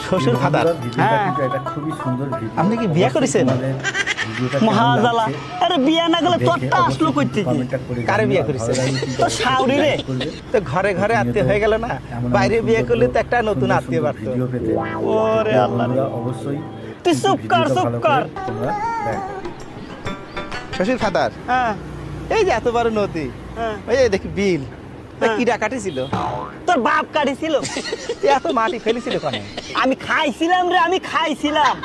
শ্বশুর ফাদার। ভিডিওটা কিন্তু এটা খুবই সুন্দর ভিডিও। আপনি কি বিয়ে করেছেন? ভিডিওটা মহাজালা আরে বিয়ে না গেলে তোরটা আসলো কই থেকে? কারে বিয়ে করেছে? তোর শাউরি রে। তো ঘরে ঘরে আত্মীয় হয়ে গেল না, বাইরে বিয়ে করলে তো একটা নতুন আত্মীয় বাড়তো। ভিডিও পেতে ওরে আল্লাহ রে। অবশ্যই তুই চুপ কর, ভিডিওটা চুপ ভালো কর। করে তোমরা দেখো। শ্বশুর ফাদার, হ্যাঁ এই যে এত বড় নদী, হ্যাঁ। ওই যে দেখি বিল, হ্যাঁ। কি ডাকাটি ছিল? তোর বাপ কাটিছিল। এত মাটি ফেলেছিল কেন? আমি খাইছিলাম রে, আমি খাইছিলাম।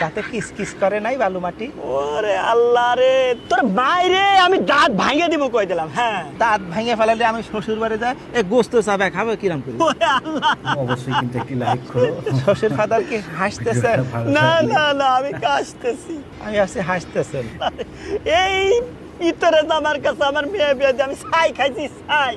দাঁতে কিস কিস করে নাই বালু মাটি? ওরে আল্লাহ রে, তোর বাইরে আমি দাঁত ভাঙে দিব কই দিলাম। হ্যাঁ দাঁত ভেঙে ফেলালে আমি শ্বশুর বাড়ি যাই, এ গোস্ত চাবে খাবো কিরাম করি? ওরে আল্লাহ। অবশ্যই কিন্তু একটি লাইক করো। শ্বশুর ফাদার কি হাসতেছেন? ভিডিওটা ভালো না লাগলে না না আমি কাশতেছি। আমি আছি হাসতেছেন। এই ইতরে আমার কাছে আমার মেয়ে বিয়ে দিয়ে আমি ছাই খাইছি, ছাই।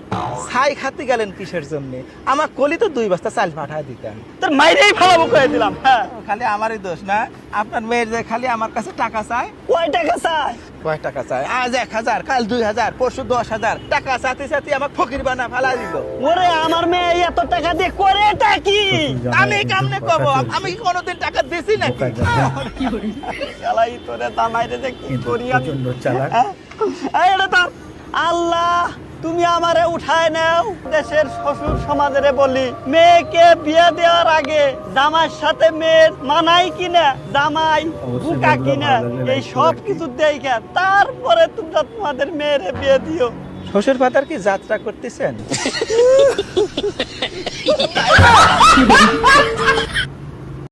ছাই খাতে গেলেন কিসের জন্য? আমার কলি তো 2 বস্তা চাল পাঠায় দিতেন। তোর মাইরেই ফেলাবো কয়ে দিলাম। হ্যাঁ খালি আমারই দোষ না, আপনার মেয়ের যে খালি আমার কাছে টাকা চায়। কয় টাকা চাই? কয় টাকা চায়? আজ 1000, কাল 2000, পরশু 10,000 টাকা সাথে সাথে আমার ফকির বানা ফেলা দিল। ওরে আমার মেয়ে এত টাকা দিয়ে করেটা কি? আমি কেমনে কব? আমি কি কোনোদিন টাকা দিছি নাকি? বোকা জামাই। শালাই তোরে দামাইরে যে কি কিন্তু করি আমি? প্রচণ্ড চালাক। হ্যাঁ? এই এটা তো আল্লাহ, তুমি আমারে উঠায় নাও। দেশের শ্বশুর সমাজেরে বলি, মেয়েকে বিয়ে দেওয়ার আগে জামাইয়ের সাথে মেয়ের মানাই কিনা, জামাই অবশ্যই বুকা বন্ধুরা, কিনা, ভালো লাগলে এই like সব করে কিছু দেখে তারপরে তোমরা তোমাদের মেয়েরে বিয়ে দিও। শ্বশুর ফাদার কি যাত্রা করতেছেন?